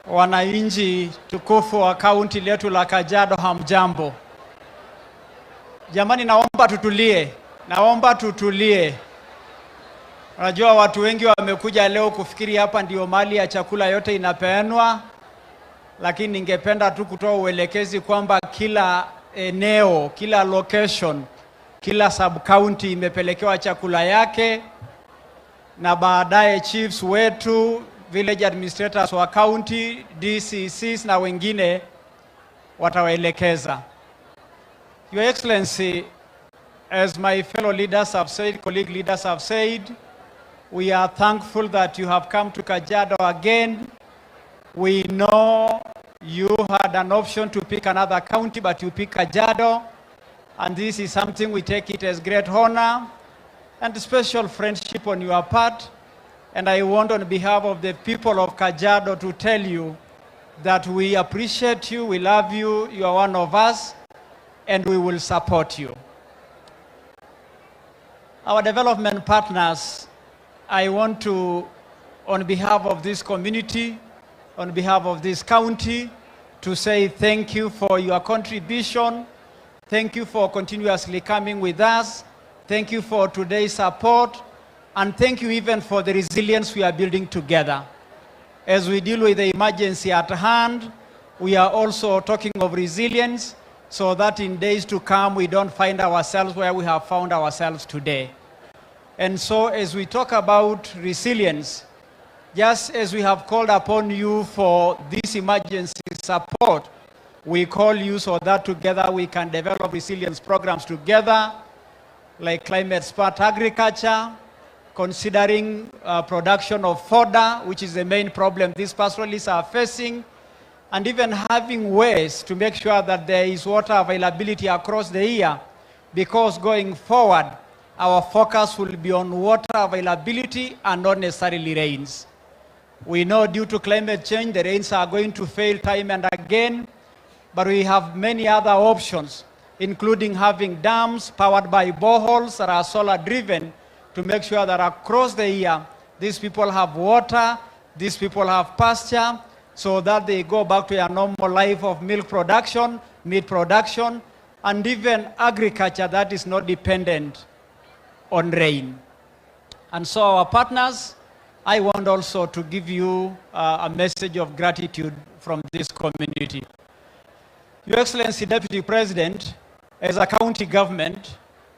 wananchi tukufu wa kaunti letu la Kajiado, hamjambo. Jamani, naomba tutulie. Unajua watu wengi wamekuja leo kufikiri hapa ndio mali ya chakula yote inapeanwa, lakini ningependa tu kutoa uelekezi kwamba kila eneo, kila location, kila sub county imepelekewa chakula yake, na baadaye chiefs wetu, village administrators wa county, DCCs na wengine watawaelekeza. Your Excellency, as my fellow leaders have said, colleague leaders have said, we are thankful that you have come to Kajiado again. We know you had an option to pick another county, but you picked Kajiado, and this is something we take it as great honor and special friendship on your part. And I want, on behalf of the people of Kajiado, to tell you that we appreciate you, we love you, you are one of us, and we will support you. Our development partners, I want to, on behalf of this community, on behalf of this county, to say thank you for your contribution. Thank you for continuously coming with us. Thank you for today's support. And thank you even for the resilience we are building together. As we deal with the emergency at hand, we are also talking of resilience, so that in days to come we don't find ourselves where we have found ourselves today. And so as we talk about resilience, just as we have called upon you for this emergency support, we call you so that together we can develop resilience programs together, like climate smart agriculture, considering production of fodder, which is the main problem these pastoralists are facing, and even having ways to make sure that there is water availability across the year, because going forward, our focus will be on water availability and not necessarily rains. We know due to climate change, the rains are going to fail time and again, but we have many other options, including having dams powered by boreholes that are solar driven, to make sure that across the year, these people have water, these people have pasture, so that they go back to a normal life of milk production, meat production, and even agriculture that is not dependent on rain. And so our partners, I want also to give you a message of gratitude from this community. Your Excellency Deputy President, as a county government,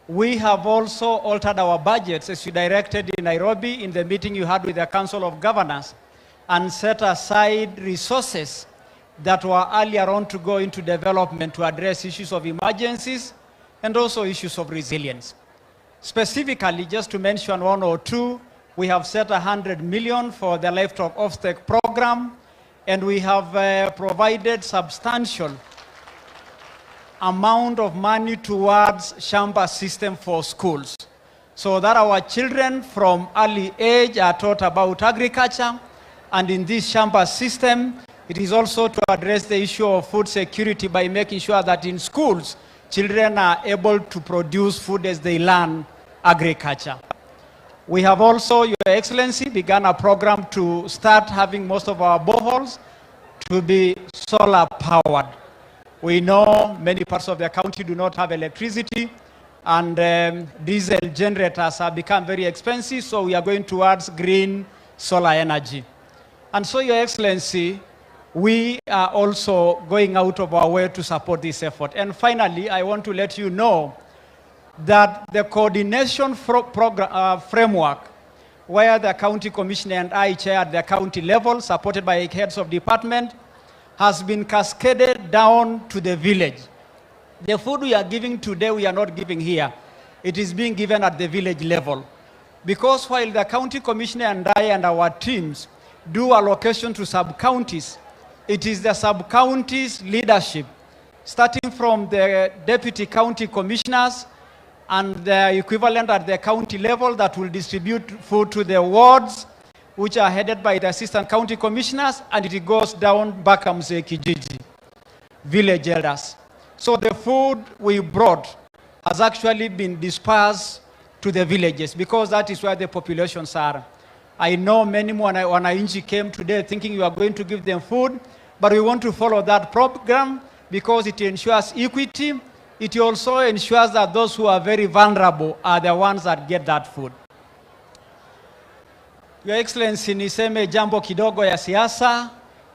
we have also altered our budgets as you directed in Nairobi in the meeting you had with the Council of Governors, and set aside resources that were earlier on to go into development to address issues of emergencies and also issues of resilience. Specifically, just to mention one or two, we have set 100 million for the livestock off-take program, and we have provided substantial amount of money towards shamba system for schools, so that our children from early age are taught about agriculture. And in this shamba system, it is also to address the issue of food security by making sure that in schools, children are able to produce food as they learn agriculture. We have also, Your Excellency, begun a program to start having most of our boreholes to be solar powered. We know many parts of the county do not have electricity, and diesel generators have become very expensive, so we are going towards green solar energy. And so, Your Excellency, we are also going out of our way to support this effort. And finally, I want to let you know that the coordination framework, where the county commissioner and I chair at the county level, supported by heads of department, has been cascaded down to the village. The food we are giving today, we are not giving here. It is being given at the village level. Because while the county commissioner and I and our teams do allocation to sub-counties, it is the sub-counties leadership, starting from the deputy county commissioners and the equivalent at the county level, that will distribute food to the wards, which are headed by the assistant county commissioners, and it goes down Bakamze Kijiji, village elders. So the food we brought has actually been dispersed to the villages, because that is where the populations are. I know many wananchi came today thinking you are going to give them food, but we want to follow that program because it ensures equity. It also ensures that those who are very vulnerable are the ones that get that food. Your Excellency, niseme jambo kidogo ya siasa,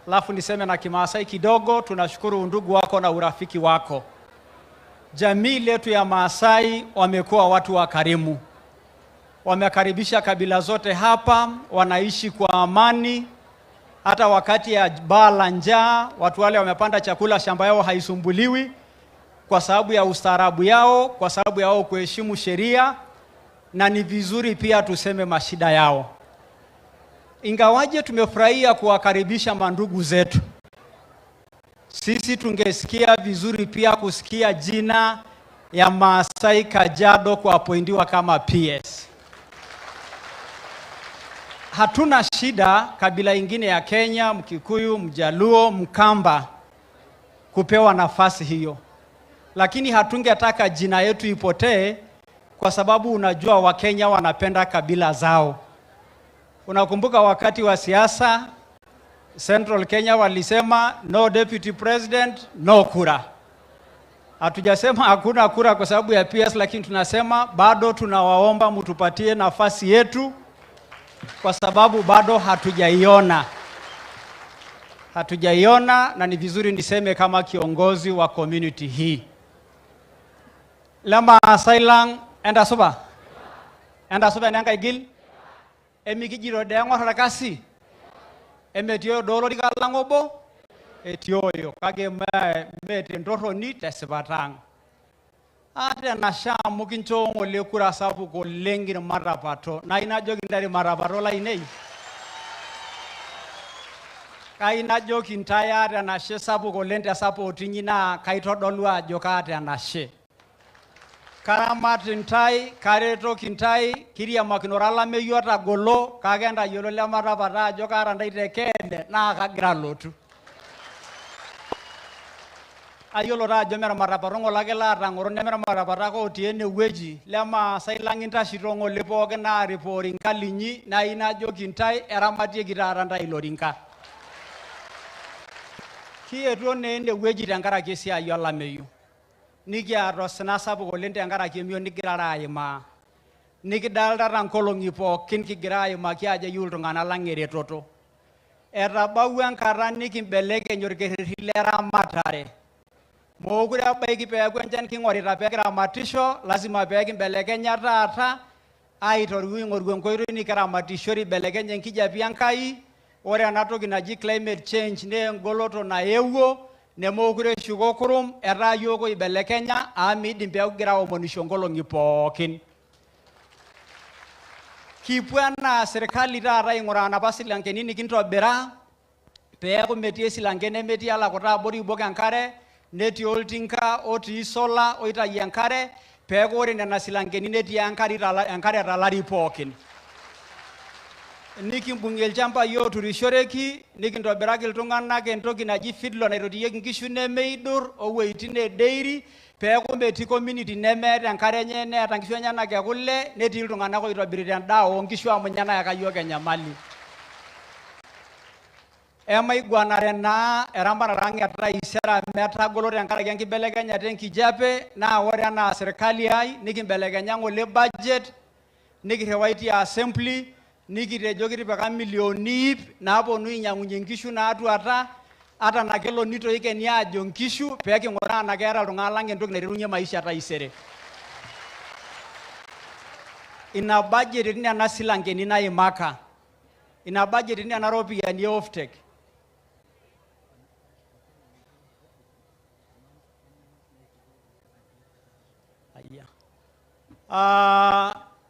alafu niseme na Kimaasai kidogo. Tunashukuru undugu wako na urafiki wako. Jamii letu ya Maasai wamekuwa watu wakarimu. Wamekaribisha kabila zote hapa, wanaishi kwa amani. Hata wakati ya baa la njaa, watu wale wamepanda chakula, shamba yao haisumbuliwi kwa sababu ya ustaarabu yao, kwa sababu yao kuheshimu sheria, na ni vizuri pia tuseme mashida yao. Ingawaje tumefurahia kuwakaribisha mandugu zetu, sisi tungesikia vizuri pia kusikia jina ya Maasai Kajiado kuapointiwa kama PS. Hatuna shida kabila ingine ya Kenya, Mkikuyu, Mjaluo, Mkamba kupewa nafasi hiyo. Lakini hatungetaka jina yetu ipotee kwa sababu unajua Wakenya wanapenda kabila zao. Unakumbuka wakati wa siasa Central Kenya walisema no deputy president, no kura. Hatujasema hakuna kura kwa sababu ya PS, lakini tunasema bado tunawaomba mtupatie nafasi yetu kwa sababu bado hatujaiona. Hatujaiona, na ni vizuri niseme kama kiongozi wa community hii. Lama Sailang enda soba. Enda soba nanga igil. Emikijiro dengo harakasi. Emetio dolo dikalangobo. Etioyo kage mete ndoro ni tesibatang. Ate na shamu kincho ngole kura sapu ko lengir marapato. Na ina jogi ndari marapato la inei. Kaina jogi ntaya ate na she sapu ko lente sapu otinyina kaitodolua joka ate na she. Karamat ntai, kareto kintai, kiria makinorala meyota golo, kagenda yolo le marapata joka aranda itekende na kagira lotu. Ayolo rajo mera maraparongo lage la rangoro ne mera marapata ko tiene weji lema sailanginta shirongo lepoke na reporting kalinyi na ina jokintai eramati giraranda ilorinka. Kieto ne weji tangara kesi ayola meyu. Nikia rosna sabu kolente angara kimio nikirara ayima. Nikidalda rankolongi po kinkigira ayima kiaja yultungana langere toto. Erabawu ankara nikimbeleke nyorgerihilera matare. Mogura baiki pegu enchan kingorita pekira matisho, lazima peki mbeleke nyata ata, aitorui ngorguen koiru nikira matishori beleke nyenkijapi Enkai, ore anatoki naji climate change ne ngoloto na ewo, ne mogure shugokurum, era yoko ibelekenya, amidim pegira omonisho ngolongi pookin. Kipuana serikali tata ingurana pa silangeni nikintobira, peku metie silangene metie ala kota abori iboke enkare, neti oltinka, oti sola, oitayi enkare, peku ore nena silangeni netii enkare talari pookin. Nikimbung'ie ilchamba yo turishoreki, nikintobiraki iltung'anak entoki naji feedlot naitotiyieki nkishu nemeidur, owueitin e dairy, peeku metii community nemeeta enkare enye neeta nkishu enyenak ekule, netii iltung'anak oitobirita endaa oonkishu amu ninye nayaka yiok enyamali. Emaiguanare naa eramatare ang' etaisere metagolo tenkaraki enkibelekenyata enkijape, naa ore enaa serikali ai nikimbelekenya ng'ole budget, nikirriwaitie assembly, nikitejo kitipika milioni 100 naaponu ainyang'unye nkishu naatuata, ata nakelo nitoikeni aajo nkishu peeking'uraa enaa keeta iltung'anak lang' entoki naiterunye maisha taisere. Ina budget etii nena silangeni naimaka. Ina budget etii nena ropiyiani e offtake.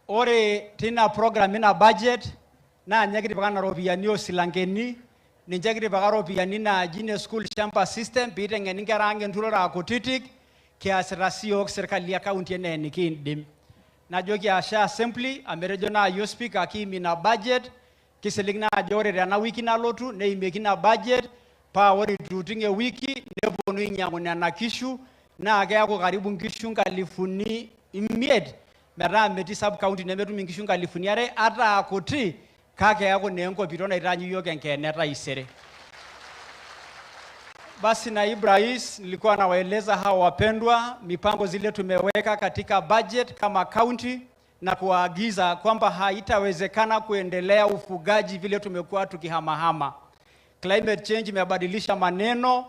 Ore tina program ina budget na nye kitipaka na ropiyiani osilangeni, ninche kitipaka ropiyiani naaji ne school shamba system piiteng'eni nkera ang' enturore akutitik kiasita siyiok serikali ya kaunti ene nikiindim. Najoki ashe assembly ametejo naaji speaker kiimina budget, kisilig naajo ore tena wiki nalotu neimieki ina budget paa ore ituting ewiki neponu ainyang'u nena kishu naa keaku karibu nkishu 500 metaa metii sub county nemetum nkishu 200 ata akuti kake yako nengo bitona iranyu yoke nkeneta isere. Basi naibu rais, nilikuwa nawaeleza hao wapendwa mipango zile tumeweka katika budget kama county na kuagiza kwamba haitawezekana kuendelea ufugaji vile tumekuwa tukihamahama. Climate change imebadilisha maneno,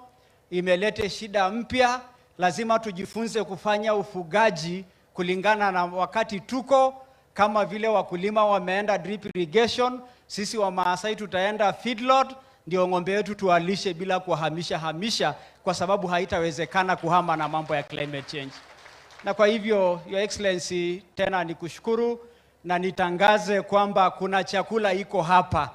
imelete shida mpya, lazima tujifunze kufanya ufugaji kulingana na wakati tuko, kama vile wakulima wameenda drip irrigation, sisi wa Maasai tutaenda feedlot, ndio ng'ombe wetu tuwalishe bila kuhamisha kwa sababu haitawezekana kuhama na mambo ya climate change. Na kwa hivyo, Your Excellency, tena nikushukuru na nitangaze kwamba kuna chakula iko hapa.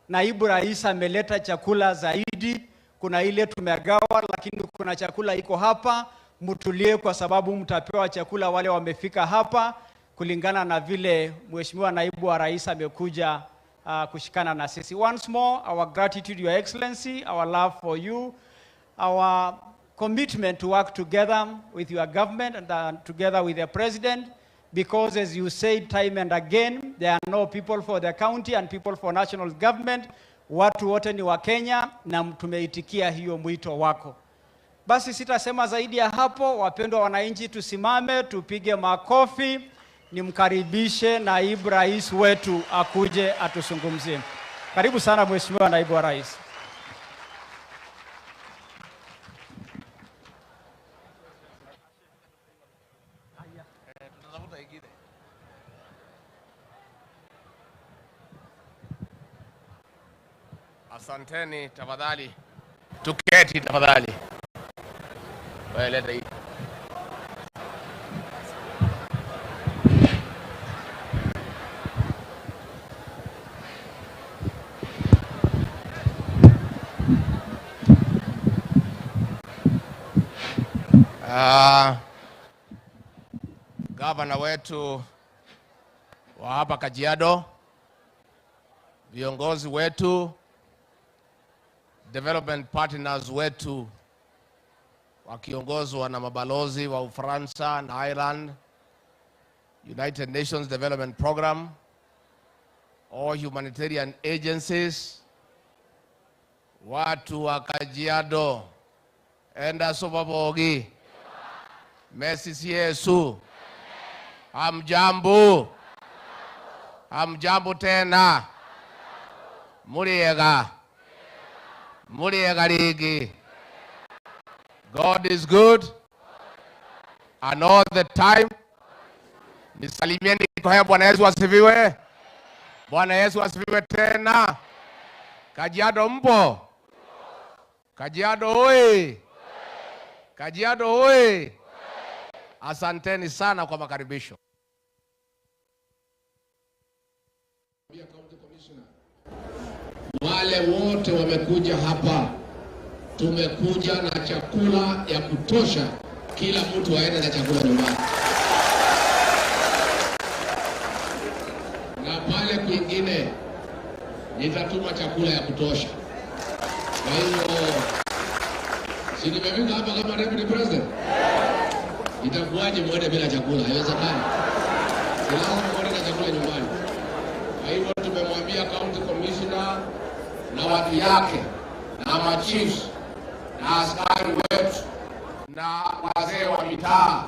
Naibu rais ameleta chakula zaidi, kuna ile tumegawa, lakini kuna chakula iko hapa. Mtulie kwa sababu mtapewa chakula wale wamefika hapa kulingana na vile Mheshimiwa naibu wa rais amekuja kushikana na sisi. Once more, our gratitude, Your Excellency, our love for you, our commitment to work together with your government and together with the President, because as you said time and again, there are no people for the county and people for national government. Watu wote ni wa Kenya na tumeitikia hiyo mwito wako. Basi sitasema zaidi ya hapo. Wapendwa wananchi, tusimame tupige makofi, nimkaribishe naibu rais wetu akuje atuzungumzie. Karibu sana Mheshimiwa naibu wa rais. Asanteni, tafadhali. Tuketi tafadhali. Wewe leta hii. Gavana wetu wa hapa Kajiado, viongozi wetu, development partners wetu wakiongozwa na mabalozi wa Ufaransa na Ireland, United Nations Development Program, all humanitarian agencies, watu wa Kajiado, enda sobabogi, Messi Yesu, hamjambo, hamjambo tena, muriega ligi. God is good and all the time. Nisalimieni kwa Bwana Yesu asifiwe. Bwana Yesu asifiwe tena. Kajiado mpo? Kajiado oi! Kajiado oi! Asanteni sana kwa makaribisho. Wale wote wamekuja hapa, tumekuja na chakula ya kutosha, kila mtu aende na chakula nyumbani. Na pale kwingine nitatuma chakula ya kutosha. Kwa hiyo si nimefika hapa kama Deputy President? Itakuwaje mwende bila chakula? Haiwezekani. Lazima mwende na chakula nyumbani. Kwa hiyo tumemwambia County Commissioner na watu yake na machiefs na askari wetu na wazee wa mitaa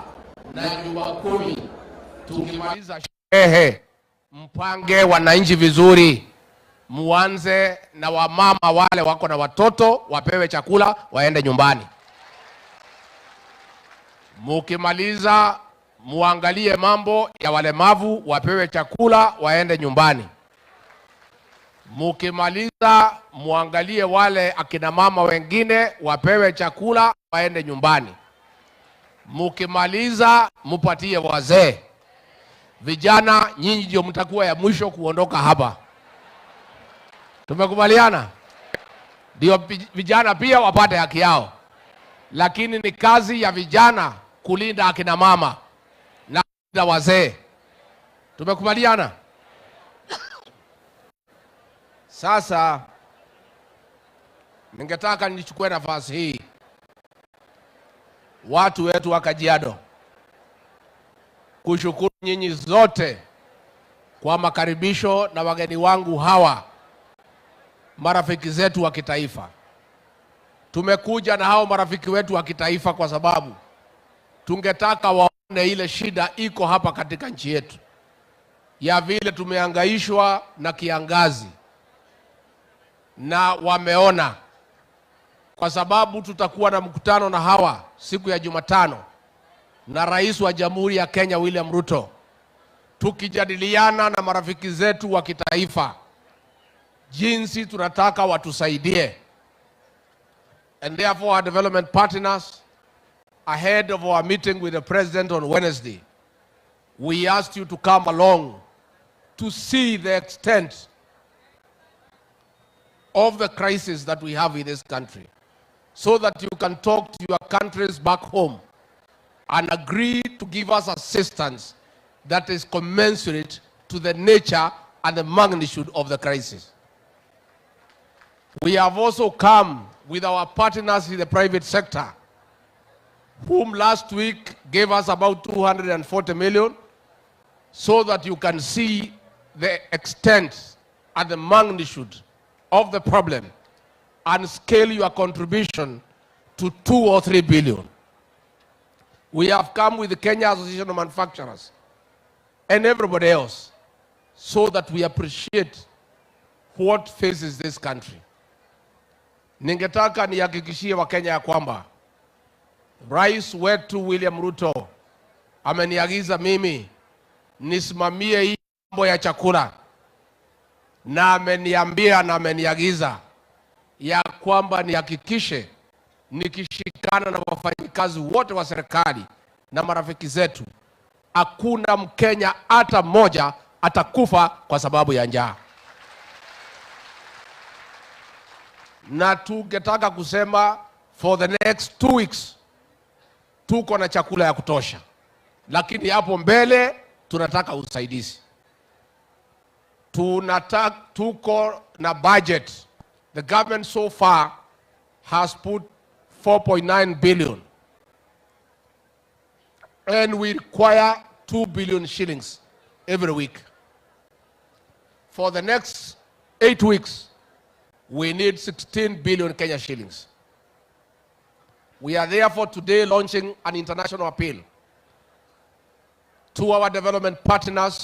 na nyumba 10, tukimaliza sherehe mpange wananchi vizuri, muanze na wamama wale wako na watoto wapewe chakula waende nyumbani. Mukimaliza muangalie mambo ya walemavu wapewe chakula waende nyumbani. Mukimaliza muangalie wale akina mama wengine wapewe chakula waende nyumbani. Mukimaliza mupatie wazee. Vijana nyinyi ndio mtakuwa ya mwisho kuondoka hapa. Tumekubaliana? Ndio vijana pia wapate haki yao. Lakini ni kazi ya vijana kulinda akina mama na kulinda wazee. Tumekubaliana? Sasa ningetaka nichukue nafasi hii, watu wetu wa Kajiado, kushukuru nyinyi zote kwa makaribisho na wageni wangu hawa, marafiki zetu wa kitaifa. Tumekuja na hao marafiki wetu wa kitaifa kwa sababu tungetaka waone ile shida iko hapa katika nchi yetu, ya vile tumehangaishwa na kiangazi, na wameona. Kwa sababu tutakuwa na mkutano na hawa siku ya Jumatano na Rais wa Jamhuri ya Kenya William Ruto, tukijadiliana na marafiki zetu wa kitaifa jinsi tunataka watusaidie. And therefore our development partners, ahead of our meeting with the President on Wednesday, we asked you to come along to see the extent of the crisis that we have in this country, so that you can talk to your countries back home and agree to give us assistance that is commensurate to the nature and the magnitude of the crisis. We have also come with our partners in the private sector, whom last week gave us about 240 million, so that you can see the extent and the magnitude of the problem and scale your contribution to 2 or 3 billion. We have come with the Kenya Association of Manufacturers and everybody else, so that we appreciate what faces this country. Ningetaka nihakikishie Wakenya ya kwamba Rais wetu William Ruto ameniagiza mimi nisimamie hii mambo ya chakula, na ameniambia na ameniagiza ya kwamba nihakikishe nikishikana na wafanyikazi wote wa serikali na marafiki zetu, hakuna Mkenya hata mmoja atakufa kwa sababu ya njaa. Na tungetaka kusema for the next 2 weeks tuko na chakula ya kutosha, lakini hapo mbele tunataka usaidizi. Tuko na budget. The government so far has put 4.9 billion, and we require 2 billion shillings every week. For the next 8 weeks, we need 16 billion Kenya shillings. We are therefore today launching an international appeal to our development partners,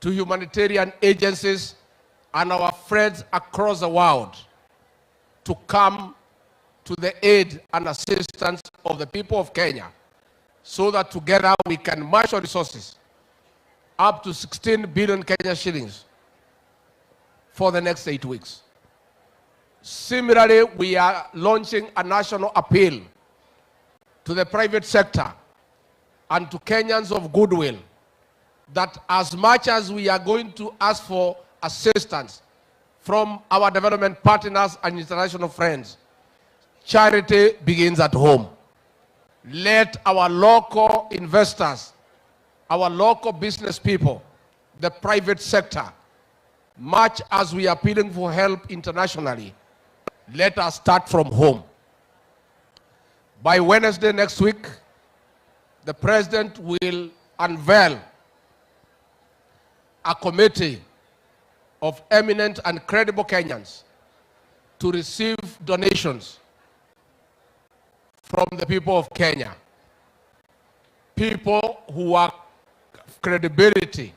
to humanitarian agencies, and our friends across the world to come to the aid and assistance of the people of Kenya, so that together we can marshal resources up to 16 billion Kenya shillings for the next 8 weeks. Similarly, we are launching a national appeal to the private sector and to Kenyans of goodwill, that as much as we are going to ask for assistance from our development partners and international friends, charity begins at home. Let our local investors, our local business people, the private sector, much as we are appealing for help internationally, let us start from home. By Wednesday next week, the President will unveil a committee of eminent and credible Kenyans to receive donations from the people of Kenya. People who are credibility,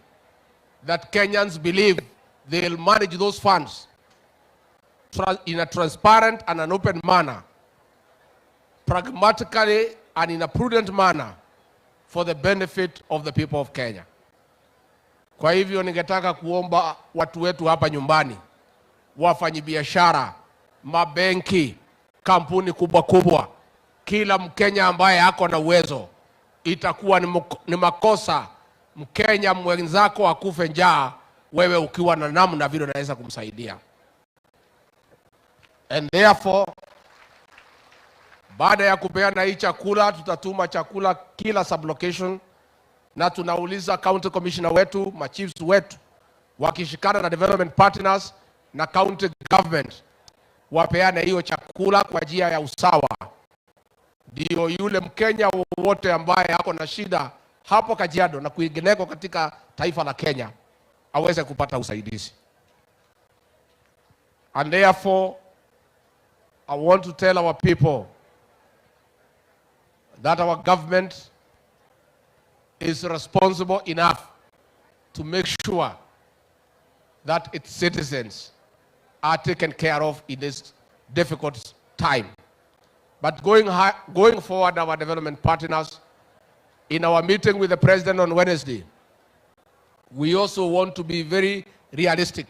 that Kenyans believe they'll manage those funds in a transparent and an open manner, pragmatically and in a prudent manner, for the benefit of the people of Kenya. Kwa hivyo ningetaka kuomba watu wetu hapa nyumbani, wafanyabiashara, mabenki, kampuni kubwa kubwa, kila Mkenya ambaye ako na uwezo, itakuwa ni makosa Mkenya mwenzako akufe njaa wewe ukiwa na namna vile unaweza kumsaidia. And therefore, baada ya kupeana hii chakula, tutatuma chakula kila sublocation, na tunauliza county commissioner wetu, machiefs wetu, wakishikana na development partners na county government, wapeane hiyo chakula kwa njia ya usawa. Ndio yule Mkenya wote ambaye ako na shida hapo Kajiado na kuingineko katika taifa la Kenya aweze kupata usaidizi. And therefore, I want to tell our people that our government is responsible enough to make sure that its citizens are taken care of in this difficult time. But going forward, our development partners, in our meeting with the President on Wednesday, we also want to be very realistic.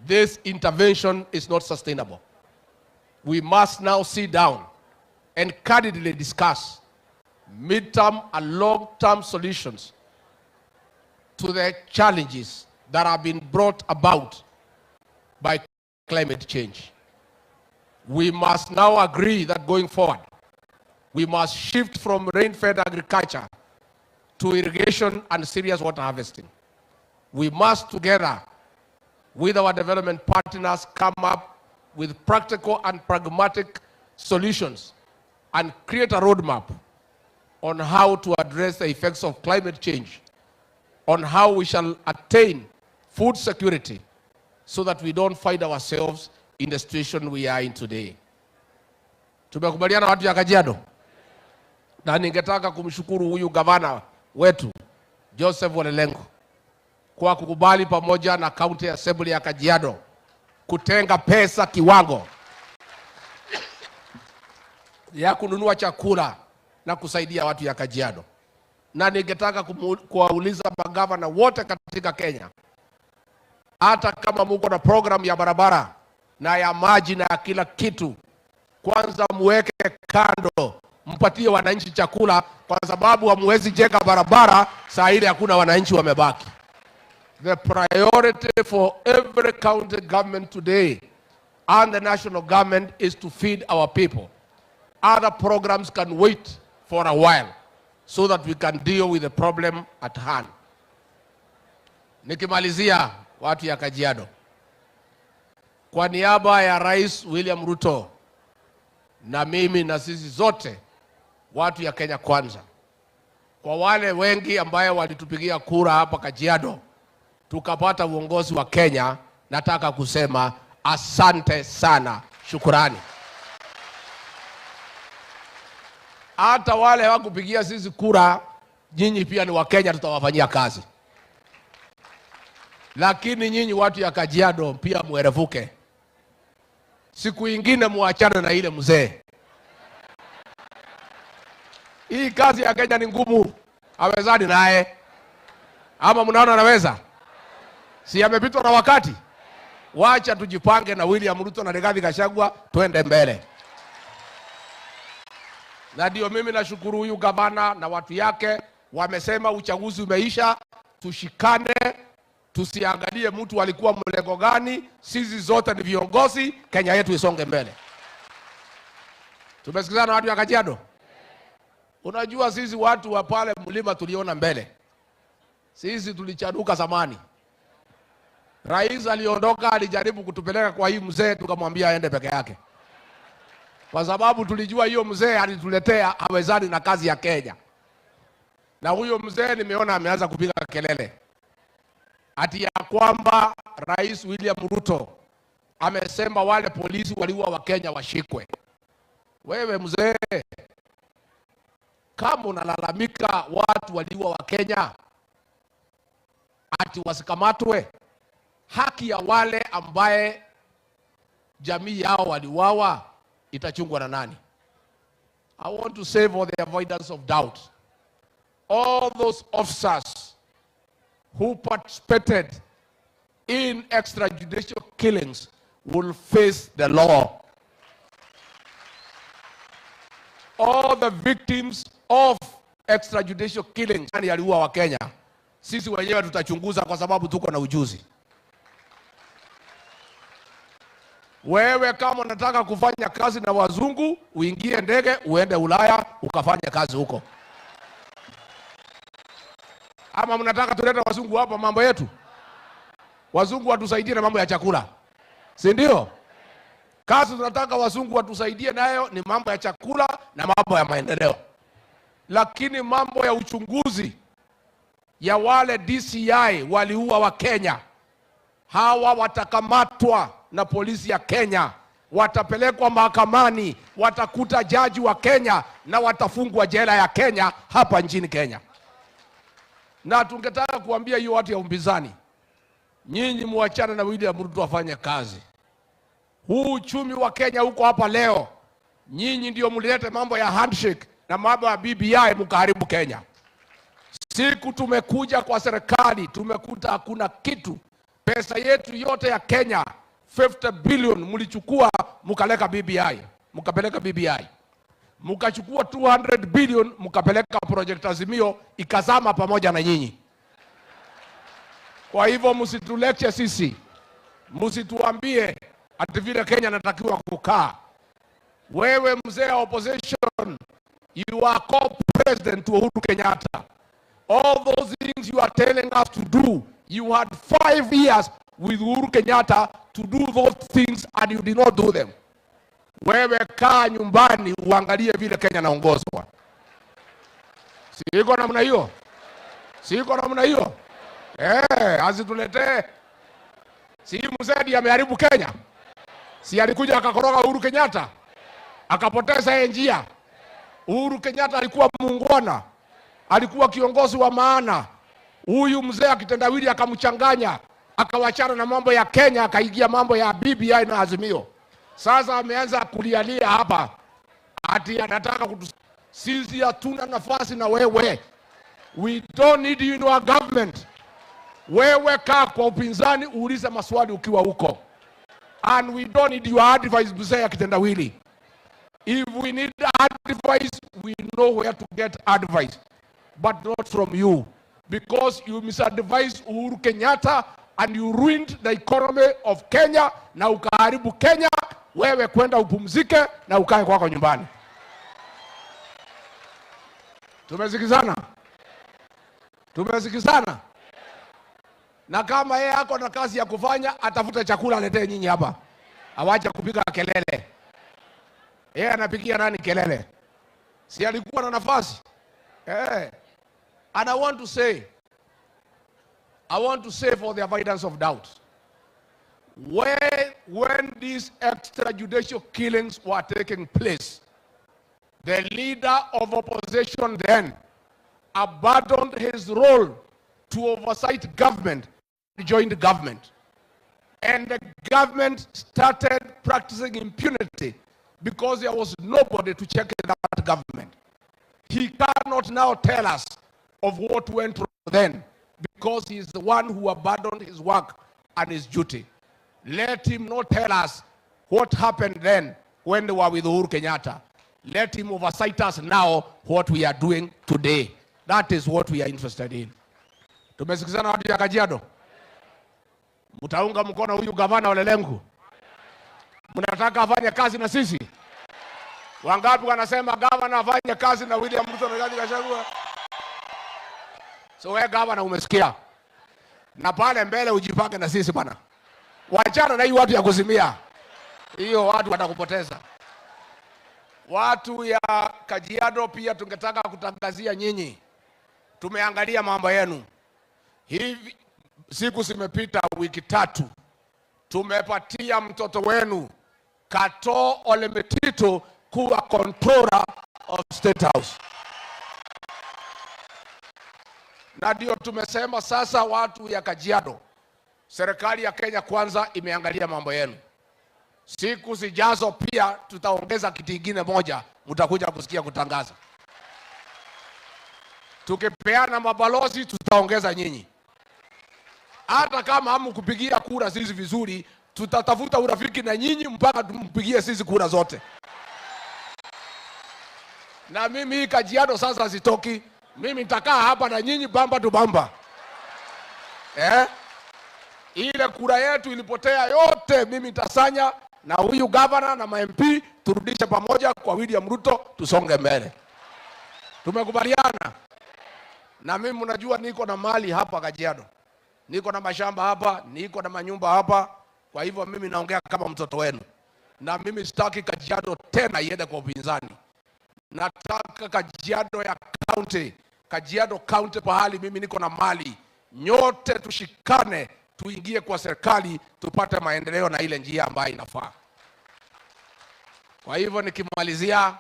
This intervention is not sustainable. We must now sit down and candidly discuss mid-term and long-term solutions to the challenges that have been brought about by climate change. We must now agree that going forward, we must shift from rain-fed agriculture to irrigation and serious water harvesting. We must, together with our development partners, come up with practical and pragmatic solutions and create a roadmap on how to address the effects of climate change, on how we shall attain food security so that we don't find ourselves in the situation we are in today. Tumekubaliana watu ya Kajiado, na ningetaka kumshukuru huyu gavana wetu Joseph Ole Lenku kwa kukubali pamoja na County Assembly ya Kajiado kutenga pesa kiwango ya kununua chakula na kusaidia watu ya Kajiado. Na ningetaka kuwauliza magavana wote katika Kenya, hata kama mko na program ya barabara na ya maji na kila kitu, kwanza muweke kando, mpatie wananchi chakula, kwa sababu hamwezi jenga barabara saa ile hakuna wananchi wamebaki. The priority for every county government today and the national government is to feed our people. Other programs can wait for a while so that we can deal with the problem at hand. Nikimalizia watu ya Kajiado, kwa niaba ya Rais William Ruto na mimi na sisi zote watu ya Kenya Kwanza, kwa wale wengi ambaye walitupigia kura hapa Kajiado tukapata uongozi wa Kenya, nataka kusema asante sana, shukrani. Hata wale hawakupigia sisi kura, nyinyi pia ni wa Kenya, tutawafanyia kazi. Lakini nyinyi watu ya Kajiado pia muerevuke. Siku ingine muachane na ile mzee. Hii kazi ya Kenya ni ngumu, hawezani naye. Ama mnaona anaweza? Si amepitwa na wakati? Wacha tujipange na William Ruto na Rigathi Gachagua twende mbele. Na ndio mimi nashukuru huyu gavana na watu yake wamesema uchaguzi umeisha, tushikane, tusiangalie mtu alikuwa mlengo gani, sisi zote ni viongozi, Kenya yetu isonge mbele. Tumesikizana watu ya Kajiado? Unajua sisi watu wa pale mlima tuliona mbele. Sisi tulichaduka zamani. Rais aliondoka, alijaribu kutupeleka kwa hii mzee, tukamwambia aende peke yake. Kwa sababu tulijua hiyo mzee alituletea hawezani na kazi ya Kenya. Na huyo mzee nimeona ameanza kupiga kelele ati ya kwamba Rais William Ruto amesema wale polisi waliua wa Kenya washikwe. Wewe mzee, kama unalalamika watu waliua wa Kenya ati wasikamatwe, haki ya wale ambaye jamii yao waliuawa itachungwa na nani? I want to say for the avoidance of doubt, all those officers who participated in extrajudicial killings will face the law. All the victims of extrajudicial killings yani aliua wa Kenya, sisi wenyewe tutachunguza kwa sababu tuko na ujuzi. Wewe kama unataka kufanya kazi na wazungu, uingie ndege uende Ulaya ukafanya kazi huko. Ama mnataka tulete wazungu hapa mambo yetu? Wazungu watusaidie na mambo ya chakula, si ndio? Kazi tunataka wazungu watusaidie nayo ni mambo ya chakula na mambo ya maendeleo. Lakini mambo ya uchunguzi ya wale DCI waliua wa Kenya. Hawa watakamatwa na polisi ya Kenya, watapelekwa mahakamani, watakuta jaji wa Kenya na watafungwa jela ya Kenya hapa nchini Kenya. Na tungetaka kuambia hiyo watu ya upinzani, nyinyi muachane na William Ruto afanye kazi. Huu uchumi wa Kenya huko hapa leo, nyinyi ndio mlilete mambo ya handshake na mambo ya BBI mkaharibu Kenya. Siku tumekuja kwa serikali, tumekuta hakuna kitu. Pesa yetu yote ya Kenya 50 billion mlichukua mkaleka BBI, mkapeleka BBI. Mkachukua 200 billion mkapeleka project Azimio ikazama pamoja na nyinyi. Kwa hivyo msitulecture sisi, msituambie ati vile Kenya natakiwa kukaa. Wewe mzee wa opposition, you are co-president to Uhuru Kenyatta. All those things you are telling us to do, you had 5 years with Uhuru Kenyatta to do those things and you did not do them. Wewe kaa nyumbani uangalie vile Kenya naongozwa. Siko namna hiyo? Siko namna hiyo? Asituletee. Si mzee ameharibu Kenya? Si alikuja akakoroga Uhuru Kenyatta? Akapoteza njia. Uhuru Kenyatta alikuwa muungwana, alikuwa kiongozi wa maana. Huyu mzee akitendawili akamchanganya, akawachana na mambo ya Kenya, akaingia mambo ya BBI na Azimio. Sasa ameanza kulialia hapa ati anataka sisi hatuna nafasi na wewe. We don't need you in our government. Wewe kaa kwa upinzani uulize maswali ukiwa huko. And we don't need your advice mzee akitendawili. If we need advice, we know where to get advice, but not from you, because you misadvised Uhuru Kenyatta and you ruined the economy of Kenya na ukaharibu Kenya. Wewe kwenda upumzike na ukae kwako nyumbani. Tumesikizana? Tumesikizana? Na kama yeye ako na kazi ya kufanya, atafuta chakula aletee nyinyi hapa. Awache kupiga kelele. Yeye anapigia nani kelele? Si alikuwa na nafasi? And I want to say for the avoidance of doubt, when these extrajudicial killings were taking place, the leader of opposition then abandoned his role to oversight government, joined government. And the government started practicing impunity because there was nobody to check that government. He cannot now tell us of what went wrong then, because he is the one who abandoned his work and his duty. Let him not tell us what happened then when they were with Uhuru Kenyatta. Let him oversight us now what we are doing today. That is what we are interested in. Tumesikizana watu ya Kajiado? Mtaunga mkono huyu gavana Ole Lenku? Mnataka afanye kazi na sisi? Wangapi wanasema gavana afanye kazi na William Ruto na Rigathi Gachagua? So wewe gavana umesikia? Na pale mbele ujipange na sisi bwana. Wachana na hii watu ya Kuzimia. Hiyo watu watakupoteza. Watu ya Kajiado pia tungetaka kutangazia nyinyi. Tumeangalia mambo yenu. Hivi siku zimepita wiki 3. Tumepatia mtoto wenu Kato Ole Metito kuwa controller of State House. Na ndio tumesema sasa watu ya Kajiado, serikali ya Kenya kwanza imeangalia mambo yenu. Siku zijazo pia tutaongeza kitu kingine moja, mtakuja kusikia kutangaza. Tukipeana mabalozi tutaongeza nyinyi. Hata kama hamkupigia kura sisi vizuri, tutatafuta urafiki na nyinyi mpaka tumpigie sisi kura zote. Na mimi Kajiado sasa sitoki. Mimi nitakaa hapa na nyinyi bamba tu bamba. Ile kura yetu ilipotea yote, mimi nitasanya na huyu governor na MP turudishe pamoja kwa William Ruto, tusonge mbele. Tumekubaliana? Na mimi mnajua niko na mali hapa Kajiado. Niko na mashamba hapa, niko na manyumba hapa. Kwa hivyo mimi naongea kama mtoto wenu. Na mimi sitaki Kajiado tena iende kwa upinzani. Nataka Kajiado ya county Kajiado County pahali mimi niko na mali, nyote tushikane, tuingie kwa serikali, tupate maendeleo na ile njia ambayo inafaa. Kwa hivyo nikimalizia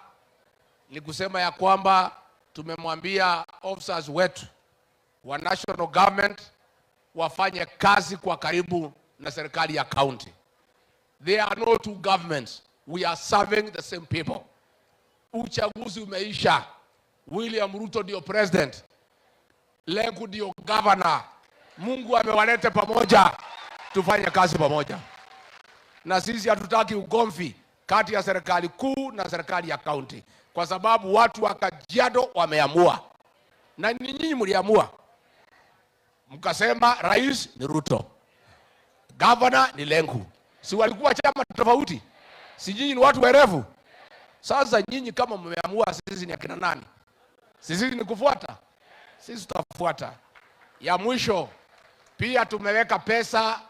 ni kusema ya kwamba tumemwambia officers wetu wa national government wafanye kazi kwa karibu na serikali ya county. There are no two governments. We are serving the same people. Uchaguzi umeisha. William Ruto ndio president. Lenku ndio governor. Mungu amewalete pamoja. Tufanye kazi pamoja. Na sisi hatutaki ugomvi kati ya serikali kuu na serikali ya county. Kwa sababu watu wa Kajiado wameamua. Na ni nyinyi mliamua. Mkasema rais ni Ruto, governor ni Lenku. Si walikuwa chama tofauti? Si nyinyi ni watu werevu? Sasa nyinyi kama mmeamua sisi ni akina nani? Sisi ni kufuata? Sisi tutafuata. Ya mwisho, pia tumeweka pesa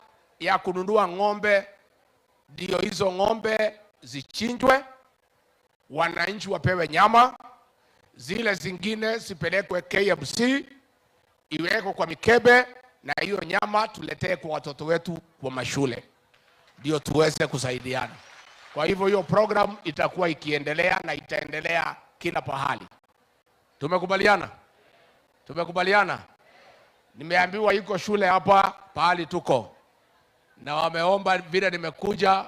ya kununua ng'ombe, ndio hizo ng'ombe zichinjwe, wananchi wapewe nyama, zile zingine zipelekwe KMC, iwekwe kwa mikebe, na hiyo nyama tuletee kwa watoto wetu kwa mashule, ndio tuweze kusaidiana. Kwa hivyo hiyo program itakuwa ikiendelea na itaendelea kila pahali. Tumekubaliana? Tumekubaliana? Nimeambiwa iko shule hapa pahali tuko, na wameomba vile nimekuja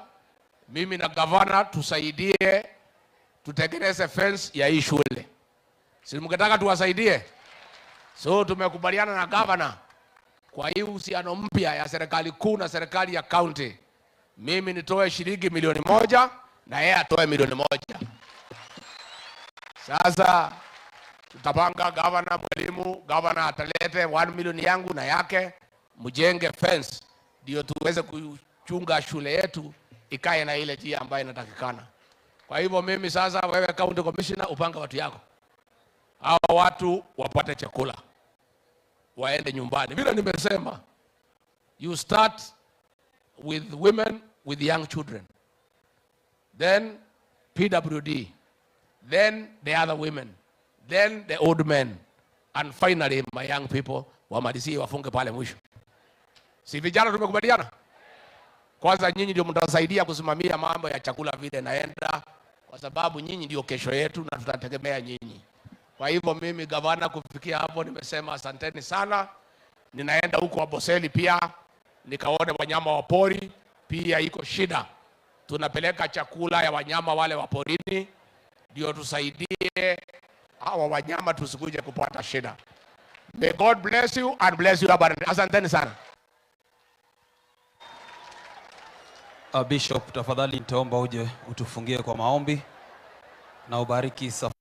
mimi na gavana tusaidie tutengeneze fence ya hii shule. Si mngetaka tuwasaidie? So tumekubaliana na gavana kwa hii uhusiano mpya ya serikali kuu na serikali ya county, mimi nitoe shilingi milioni 1 na yeye atoe milioni 1. Sasa tutapanga, gavana mwalimu, gavana atalete 1 milioni yangu na yake, mjenge fence ndio tuweze kuchunga shule yetu ikae na ile njia ambayo inatakikana. Kwa hivyo mimi sasa, wewe county commissioner, upanga watu yako, hao watu wapate chakula, waende nyumbani. Vile nimesema, you start with women with young children, then PWD, then the other women, then the old men, and finally my young people, wamalizie wafunge pale mwisho. Si vijana tumekubaliana? Kwanza nyinyi ndio mtasaidia kusimamia mambo ya chakula vile naenda, kwa sababu nyinyi ndio kesho yetu na tutategemea nyinyi. Kwa hivyo mimi gavana, kufikia hapo nimesema asanteni sana. Ninaenda huko Amboseli pia nikaone wanyama wa pori, pia iko shida. Tunapeleka chakula ya wanyama wale wa porini ndio tusaidie hawa wanyama tusikuje kupata shida. May God bless you and bless you abundantly. Asanteni sana. Bishop, tafadhali nitaomba uje utufungie kwa maombi na ubariki safari.